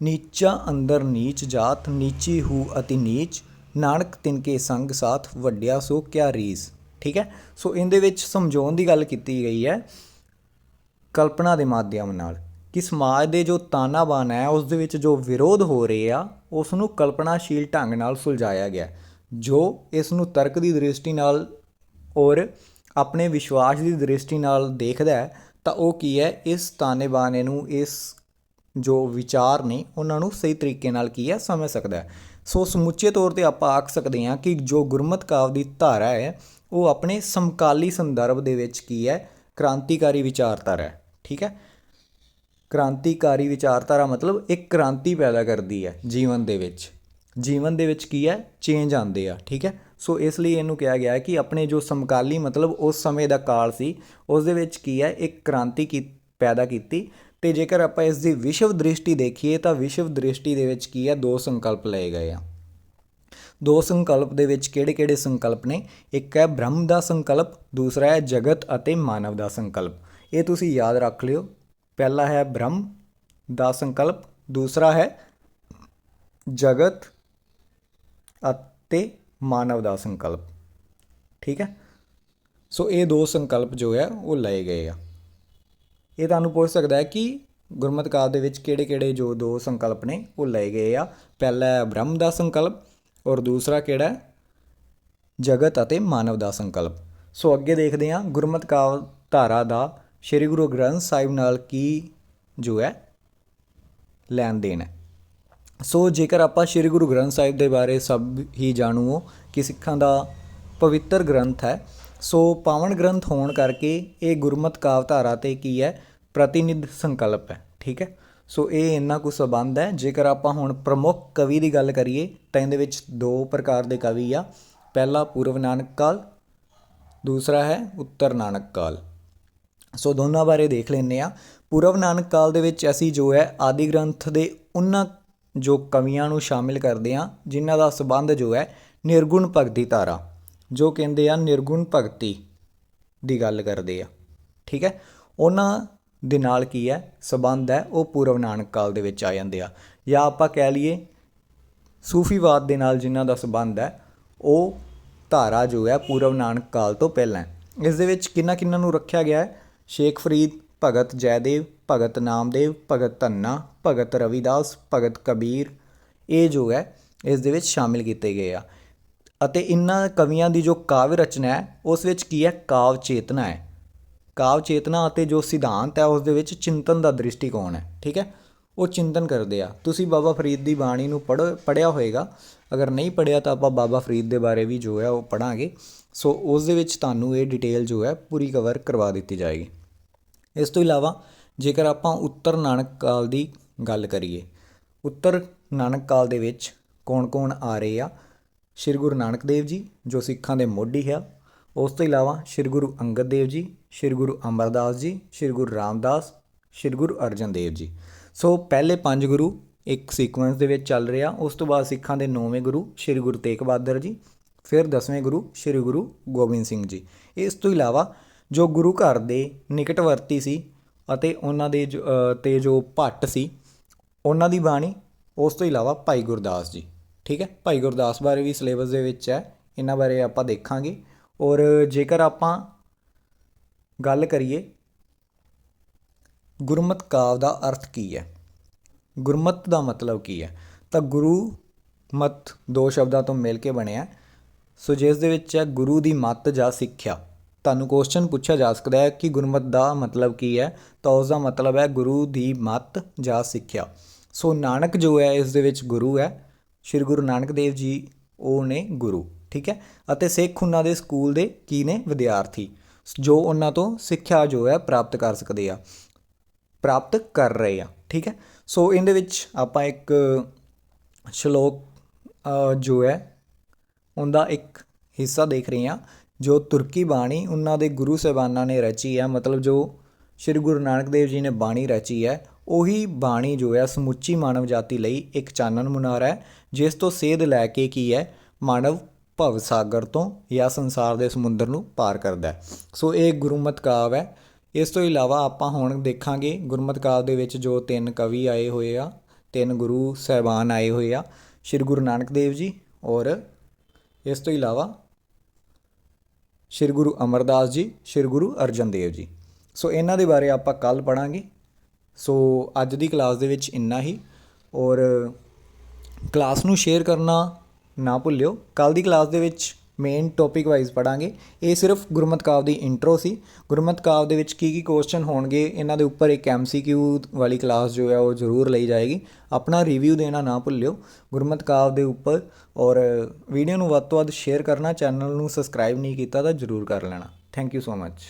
ਨੀਚਾ ਅੰਦਰ ਨੀਚ ਜਾਤ, ਨੀਚੀ ਹੂ ਅਤੀ ਨੀਚ, ਨਾਨਕ ਤਿਨਕੇ ਸੰਗ ਸਾਥ, ਵੱਡਿਆ ਸੋ ਕਿਆ ਰੀਸ। ਠੀਕ ਹੈ। ਸੋ ਇਹਦੇ ਵਿੱਚ ਸਮਝਾਉਣ ਦੀ ਗੱਲ ਕੀਤੀ ਗਈ ਹੈ ਕਲਪਨਾ ਦੇ ਮਾਧਿਅਮ ਨਾਲ ਕਿ ਸਮਾਜ ਦੇ ਜੋ ਤਾਨਾਬਾਨ ਹੈ ਉਸ ਦੇ ਵਿੱਚ ਜੋ ਵਿਰੋਧ ਹੋ ਰਹੇ ਆ ਉਸ ਨੂੰ ਕਲਪਨਾਸ਼ੀਲ ਢੰਗ ਨਾਲ ਸੁਲਝਾਇਆ ਗਿਆ। ਜੋ ਇਸ ਨੂੰ ਤਰਕ ਦੀ ਦ੍ਰਿਸ਼ਟੀ ਨਾਲ ਔਰ ਆਪਣੇ ਵਿਸ਼ਵਾਸ ਦੀ ਦ੍ਰਿਸ਼ਟੀ ਨਾਲ ਦੇਖਦਾ ਹੈ ਤਾਂ ਉਹ ਕੀ ਹੈ ਇਸ ਤਾਨੇ-ਬਾਨੇ ਨੂੰ, ਇਸ ਜੋ ਵਿਚਾਰ ਨੇ ਉਹਨਾਂ ਨੂੰ ਸਹੀ ਤਰੀਕੇ ਨਾਲ ਕੀ ਹੈ ਸਮਝ ਸਕਦਾ। ਸੋ ਸਮੁੱਚੇ ਤੌਰ 'ਤੇ ਆਪਾਂ ਆਖ ਸਕਦੇ ਹਾਂ ਕਿ ਜੋ ਗੁਰਮਤਿ ਕਾਵਿ ਦੀ ਧਾਰਾ ਹੈ ਉਹ ਆਪਣੇ ਸਮਕਾਲੀ ਸੰਦਰਭ ਦੇ ਵਿੱਚ ਕੀ ਹੈ ਕ੍ਰਾਂਤੀਕਾਰੀ ਵਿਚਾਰਧਾਰਾ ਹੈ। ਠੀਕ ਹੈ। ਕ੍ਰਾਂਤੀਕਾਰੀ ਵਿਚਾਰਧਾਰਾ ਮਤਲਬ ਇੱਕ ਕ੍ਰਾਂਤੀ ਪੈਦਾ ਕਰਦੀ ਹੈ ਜੀਵਨ ਦੇ ਵਿੱਚ ਕੀ ਹੈ ਚੇਂਜ ਆਉਂਦੇ ਆ। ਠੀਕ ਹੈ। ਸੋ ਇਸ ਲਈ ਇਹਨੂੰ ਕਿਹਾ ਗਿਆ ਕਿ ਆਪਣੇ ਜੋ ਸਮਕਾਲੀ ਮਤਲਬ ਉਸ ਸਮੇਂ ਦਾ ਕਾਲ ਸੀ ਉਸ ਦੇ ਵਿੱਚ ਕੀ ਹੈ ਇੱਕ ਕ੍ਰਾਂਤੀ ਪੈਦਾ ਕੀਤੀ। ਅਤੇ ਜੇਕਰ ਆਪਾਂ ਇਸ ਦੀ ਵਿਸ਼ਵ ਦ੍ਰਿਸ਼ਟੀ ਦੇਖੀਏ ਤਾਂ ਵਿਸ਼ਵ ਦ੍ਰਿਸ਼ਟੀ ਦੇ ਵਿੱਚ ਕੀ ਹੈ 2 ਸੰਕਲਪ ਲਏ ਗਏ ਆ। 2 ਸੰਕਲਪ ਦੇ ਵਿੱਚ ਕਿਹੜੇ ਸੰਕਲਪ ਨੇ? ਇੱਕ ਹੈ ਬ੍ਰਹਮ ਦਾ ਸੰਕਲਪ, ਦੂਸਰਾ ਹੈ ਜਗਤ ਅਤੇ ਮਾਨਵ ਦਾ ਸੰਕਲਪ। ਇਹ ਤੁਸੀਂ ਯਾਦ ਰੱਖ ਲਿਓ। ਪਹਿਲਾ ਹੈ ਬ੍ਰਹਮ ਦਾ ਸੰਕਲਪ, ਦੂਸਰਾ ਹੈ ਜਗਤ ਅਤੇ ਮਾਨਵ ਦਾ ਸੰਕਲਪ। ਠੀਕ ਹੈ। ਸੋ ਇਹ 2 ਸੰਕਲਪ ਜੋ ਹੈ ਉਹ ਲਏ ਗਏ ਆ। ਇਹ ਤੁਹਾਨੂੰ ਪੁੱਛ ਸਕਦਾ ਹੈ ਕਿ ਗੁਰਮਤਿ ਕਾਵਿ ਦੇ ਵਿੱਚ ਕਿਹੜੇ ਜੋ 2 ਸੰਕਲਪ ਨੇ ਉਹ ਲਏ ਗਏ ਆ। ਪਹਿਲਾ ਹੈ ਬ੍ਰਹਮ ਦਾ ਸੰਕਲਪ ਔਰ ਦੂਸਰਾ ਕਿਹੜਾ ਜਗਤ ਅਤੇ ਮਾਨਵ ਦਾ ਸੰਕਲਪ। ਸੋ ਅੱਗੇ ਦੇਖਦੇ ਹਾਂ ਗੁਰਮਤਿ ਕਾਵਿ ਧਾਰਾ ਦਾ ਸ਼੍ਰੀ ਗੁਰੂ ਗ੍ਰੰਥ ਸਾਹਿਬ ਨਾਲ ਕੀ ਜੋ ਹੈ ਲੈਣ ਦੇਣ ਹੈ। ਸੋ ਜੇਕਰ ਆਪਾਂ ਸ਼੍ਰੀ ਗੁਰੂ ਗ੍ਰੰਥ ਸਾਹਿਬ ਦੇ ਬਾਰੇ ਸਭ ਹੀ ਜਾਣੂ ਹੋ ਕਿ ਸਿੱਖਾਂ ਦਾ ਪਵਿੱਤਰ ਗ੍ਰੰਥ ਹੈ ਸੋ ਪਾਵਨ ਗ੍ਰੰਥ ਹੋਣ ਕਰਕੇ ਇਹ ਗੁਰਮਤ ਕਾਵ ਧਾਰਾ 'ਤੇ ਕੀ ਹੈ, ਪ੍ਰਤੀਨਿਧ ਸੰਕਲਪ ਹੈ। ਠੀਕ ਹੈ, ਸੋ ਇਹ ਇੰਨਾ ਕੁ ਸੰਬੰਧ ਹੈ। ਜੇਕਰ ਆਪਾਂ ਹੁਣ ਪ੍ਰਮੁੱਖ ਕਵੀ ਦੀ ਗੱਲ ਕਰੀਏ ਤਾਂ ਇਹਦੇ ਵਿੱਚ ਦੋ ਪ੍ਰਕਾਰ ਦੇ ਕਵੀ ਆ। ਪਹਿਲਾ ਪੂਰਵ ਨਾਨਕ ਕਾਲ, ਦੂਸਰਾ ਹੈ ਉੱਤਰ ਨਾਨਕ ਕਾਲ। ਸੋ ਦੋਨਾਂ ਬਾਰੇ ਦੇਖ ਲੈਂਦੇ ਹਾਂ। ਪੂਰਵ ਨਾਨਕ ਕਾਲ ਦੇ ਵਿੱਚ ਅਸੀਂ ਜੋ ਹੈ ਆਦਿ ਗ੍ਰੰਥ ਦੇ ਉਹਨਾਂ ਜੋ ਕਵੀਆਂ ਨੂੰ ਸ਼ਾਮਿਲ ਕਰਦੇ ਹਾਂ ਜਿਨ੍ਹਾਂ ਦਾ ਸੰਬੰਧ ਜੋ ਹੈ ਨਿਰਗੁਣ ਭਗਤੀ ਧਾਰਾ, ਜੋ ਕਹਿੰਦੇ ਆ ਨਿਰਗੁਣ ਭਗਤੀ ਦੀ ਗੱਲ ਕਰਦੇ ਆ। ਠੀਕ ਹੈ, ਉਹਨਾਂ ਦੇ ਨਾਲ ਕੀ ਹੈ ਸੰਬੰਧ ਹੈ, ਉਹ ਪੂਰਵ ਨਾਨਕ ਕਾਲ ਦੇ ਵਿੱਚ ਆ ਜਾਂਦੇ ਆ। ਜਾਂ ਆਪਾਂ ਕਹਿ ਲਈਏ ਸੂਫੀਵਾਦ ਦੇ ਨਾਲ ਜਿਨ੍ਹਾਂ ਦਾ ਸੰਬੰਧ ਹੈ, ਉਹ ਧਾਰਾ ਜੋ ਹੈ ਪੂਰਵ ਨਾਨਕ ਕਾਲ ਤੋਂ ਪਹਿਲਾਂ। ਇਸ ਦੇ ਵਿੱਚ ਕਿਹਨਾਂ ਨੂੰ ਰੱਖਿਆ ਗਿਆ ਹੈ? ਸ਼ੇਖ ਫਰੀਦ, ਭਗਤ ਜੈਦੇਵ, ਭਗਤ ਨਾਮਦੇਵ, ਭਗਤ ਧੰਨਾ, ਭਗਤ ਰਵਿਦਾਸ, ਭਗਤ ਕਬੀਰ, ਇਹ ਜੋ ਹੈ ਇਸ ਦੇ ਵਿੱਚ ਸ਼ਾਮਿਲ ਕੀਤੇ ਗਏ ਆ। ਅਤੇ ਇਹਨਾਂ ਕਵੀਆਂ ਦੀ ਜੋ ਕਾਵਿ ਰਚਨਾ ਹੈ ਉਸ ਵਿੱਚ ਕੀ ਹੈ, ਕਾਵ ਚੇਤਨਾ ਹੈ। ਕਾਵ ਚੇਤਨਾ ਅਤੇ ਜੋ ਸਿਧਾਂਤ ਹੈ ਉਸ ਦੇ ਵਿੱਚ ਚਿੰਤਨ ਦਾ ਦ੍ਰਿਸ਼ਟੀਕੋਣ ਹੈ। ਠੀਕ ਹੈ, ਉਹ ਚਿੰਤਨ ਕਰਦੇ ਆ। ਤੁਸੀਂ ਬਾਬਾ ਫਰੀਦ ਦੀ ਬਾਣੀ ਨੂੰ ਪੜ੍ਹਿਆ ਹੋਏਗਾ, ਅਗਰ ਨਹੀਂ ਪੜ੍ਹਿਆ ਤਾਂ ਆਪਾਂ ਬਾਬਾ ਫਰੀਦ ਦੇ ਬਾਰੇ ਵੀ ਜੋ ਹੈ ਉਹ ਪੜ੍ਹਾਂਗੇ। ਸੋ ਉਸ ਦੇ ਵਿੱਚ ਤੁਹਾਨੂੰ ਇਹ ਡਿਟੇਲ ਜੋ ਹੈ ਪੂਰੀ ਕਵਰ ਕਰਵਾ ਦਿੱਤੀ ਜਾਏਗੀ। ਇਸ ਤੋਂ ਇਲਾਵਾ ਜੇਕਰ ਆਪਾਂ ਉੱਤਰ ਨਾਨਕ ਕਾਲ ਦੀ ਗੱਲ ਕਰੀਏ, ਉੱਤਰ ਨਾਨਕ ਕਾਲ ਦੇ ਵਿੱਚ ਕੌਣ ਆ ਰਹੇ ਆ? ਸ਼੍ਰੀ ਗੁਰੂ ਨਾਨਕ ਦੇਵ ਜੀ ਜੋ ਸਿੱਖਾਂ ਦੇ ਮੋਢੀ ਆ। ਉਸ ਤੋਂ ਇਲਾਵਾ ਸ਼੍ਰੀ ਗੁਰੂ ਅੰਗਦ ਦੇਵ ਜੀ, ਸ਼੍ਰੀ ਗੁਰੂ ਅਮਰਦਾਸ ਜੀ, ਸ਼੍ਰੀ ਗੁਰੂ ਰਾਮਦਾਸ, ਸ਼੍ਰੀ ਗੁਰੂ ਅਰਜਨ ਦੇਵ ਜੀ। ਸੋ ਪਹਿਲੇ 5 ਗੁਰੂ ਇੱਕ ਸੀਕੁਐਂਸ ਦੇ ਵਿੱਚ ਚੱਲ ਰਿਹਾ। ਉਸ ਤੋਂ ਬਾਅਦ ਸਿੱਖਾਂ ਦੇ 9ਵੇਂ ਗੁਰੂ ਸ਼੍ਰੀ ਗੁਰੂ ਤੇਗ ਬਹਾਦਰ ਜੀ, ਫਿਰ 10ਵੇਂ ਗੁਰੂ ਸ਼੍ਰੀ ਗੁਰੂ ਗੋਬਿੰਦ ਸਿੰਘ ਜੀ। ਇਸ ਤੋਂ ਇਲਾਵਾ ਜੋ ਗੁਰੂ ਘਰ ਦੇ ਨਿਕਟਵਰਤੀ ਸੀ ਅਤੇ ਉਹਨਾਂ ਦੇ ਜੋ ਭੱਟ ਸੀ ਉਹਨਾਂ ਦੀ ਬਾਣੀ। ਉਸ ਤੋਂ ਇਲਾਵਾ ਭਾਈ ਗੁਰਦਾਸ ਜੀ। ਠੀਕ ਹੈ, ਭਾਈ ਗੁਰਦਾਸ ਬਾਰੇ ਵੀ ਸਿਲੇਬਸ ਦੇ ਵਿੱਚ ਹੈ, ਇਹਨਾਂ ਬਾਰੇ ਆਪਾਂ ਦੇਖਾਂਗੇ। ਔਰ ਜੇਕਰ ਆਪਾਂ ਗੱਲ ਕਰੀਏ ਗੁਰਮਤਿ ਕਾਵਿ ਦਾ ਅਰਥ ਕੀ ਹੈ, ਗੁਰਮਤਿ ਦਾ ਮਤਲਬ ਕੀ ਹੈ, ਤਾਂ ਗੁਰੂ ਮਤ ਦੋ ਸ਼ਬਦਾਂ ਤੋਂ ਮਿਲ ਕੇ ਬਣਿਆ। ਸੋ ਜਿਸ ਦੇ ਵਿੱਚ ਹੈ ਗੁਰੂ ਦੀ ਮੱਤ ਜਾਂ ਸਿੱਖਿਆ। ਤੁਹਾਨੂੰ ਕੁਐਸਚਨ ਪੁੱਛਿਆ ਜਾ ਸਕਦਾ ਹੈ ਕਿ ਗੁਰਮਤਿ ਦਾ ਮਤਲਬ ਕੀ ਹੈ, ਤਾਂ ਉਸ ਦਾ ਮਤਲਬ ਹੈ ਗੁਰੂ ਦੀ ਮੱਤ ਜਾਂ ਸਿੱਖਿਆ। ਸੋ ਨਾਨਕ ਜੋ ਹੈ ਇਸ ਦੇ ਵਿੱਚ ਗੁਰੂ ਹੈ, ਸ਼੍ਰੀ ਗੁਰੂ ਨਾਨਕ ਦੇਵ ਜੀ ਉਹ ਨੇ ਗੁਰੂ। ਠੀਕ ਹੈ, ਅਤੇ ਸਿੱਖ ਉਹਨਾਂ ਦੇ ਸਕੂਲ ਦੇ ਕੀ ਨੇ? ਵਿਦਿਆਰਥੀ, ਜੋ ਉਹਨਾਂ ਤੋਂ ਸਿੱਖਿਆ ਜੋ ਹੈ ਪ੍ਰਾਪਤ ਕਰ ਸਕਦੇ ਆ, ਪ੍ਰਾਪਤ ਕਰ ਰਹੇ ਆ। ਠੀਕ ਹੈ, ਸੋ ਇਹਦੇ ਵਿੱਚ ਆਪਾਂ ਇੱਕ ਸ਼ਲੋਕ ਜੋ ਹੈ ਉਹਦਾ ਇੱਕ ਹਿੱਸਾ ਦੇਖ ਰਹੇ ਹਾਂ। ਜੋ ਤੁਰਕੀ ਬਾਣੀ ਉਹਨਾਂ ਦੇ ਗੁਰੂ ਸਾਹਿਬਾਨਾਂ ਨੇ ਰਚੀ ਹੈ, ਮਤਲਬ ਜੋ ਸ਼੍ਰੀ ਗੁਰੂ ਨਾਨਕ ਦੇਵ ਜੀ ਨੇ ਬਾਣੀ ਰਚੀ ਹੈ, ਉਹੀ ਬਾਣੀ ਜੋ ਹੈ ਸਮੁੱਚੀ ਮਾਨਵ ਜਾਤੀ ਲਈ ਇੱਕ ਚਾਨਣ ਮੁਨਾਰਾ ਹੈ, ਜਿਸ ਤੋਂ ਸੇਧ ਲੈ ਕੇ ਕੀ ਹੈ ਮਾਨਵ ਭਵ ਸਾਗਰ ਤੋਂ ਜਾਂ ਸੰਸਾਰ ਦੇ ਸਮੁੰਦਰ ਨੂੰ ਪਾਰ ਕਰਦਾ। ਸੋ ਇਹ ਗੁਰਮਤਿ ਕਾਵਿ ਹੈ। ਇਸ ਤੋਂ ਇਲਾਵਾ ਆਪਾਂ ਹੁਣ ਦੇਖਾਂਗੇ ਗੁਰਮਤਿ ਕਾਵਿ ਦੇ ਵਿੱਚ ਜੋ 3 ਕਵੀ ਆਏ ਹੋਏ ਆ, 3 ਗੁਰੂ ਸਾਹਿਬਾਨ ਆਏ ਹੋਏ ਆ, ਸ਼੍ਰੀ ਗੁਰੂ ਨਾਨਕ ਦੇਵ ਜੀ ਔਰ ਇਸ ਤੋਂ ਇਲਾਵਾ ਸ਼੍ਰੀ ਗੁਰੂ ਅਮਰਦਾਸ ਜੀ, ਸ਼੍ਰੀ ਗੁਰੂ ਅਰਜਨ ਦੇਵ ਜੀ। ਸੋ ਇਹਨਾਂ ਦੇ ਬਾਰੇ ਆਪਾਂ ਕੱਲ੍ਹ ਪੜ੍ਹਾਂਗੇ। ਸੋ ਅੱਜ ਦੀ ਕਲਾਸ ਦੇ ਵਿੱਚ ਇੰਨਾ ਹੀ। ਔਰ ਕਲਾਸ ਨੂੰ ਸ਼ੇਅਰ ਕਰਨਾ ਨਾ ਭੁੱਲਿਓ। ਕੱਲ੍ਹ ਦੀ ਕਲਾਸ ਦੇ ਵਿੱਚ ਮੇਨ ਟੌਪਿਕ ਵਾਈਜ਼ ਪੜ੍ਹਾਂਗੇ। ਇਹ ਸਿਰਫ ਗੁਰਮਤਿ ਕਾਵਿ ਦੀ ਇੰਟਰੋ ਸੀ। ਗੁਰਮਤਿ ਕਾਵਿ ਦੇ ਵਿੱਚ ਕੀ ਕੁਐਸਚਨ ਹੋਣਗੇ ਇਹਨਾਂ ਦੇ ਉੱਪਰ ਇੱਕ MCQ ਵਾਲੀ ਕਲਾਸ ਜੋ ਹੈ ਉਹ ਜ਼ਰੂਰ ਲਈ ਜਾਏਗੀ। ਆਪਣਾ ਰਿਵਿਊ ਦੇਣਾ ਨਾ ਭੁੱਲਿਓ ਗੁਰਮਤਿ ਕਾਵਿ ਦੇ ਉੱਪਰ। ਔਰ ਵੀਡੀਓ ਨੂੰ ਵੱਧ ਤੋਂ ਵੱਧ ਸ਼ੇਅਰ ਕਰਨਾ। ਚੈਨਲ ਨੂੰ ਸਬਸਕ੍ਰਾਈਬ ਨਹੀਂ ਕੀਤਾ ਤਾਂ ਜ਼ਰੂਰ ਕਰ ਲੈਣਾ। Thank you so much.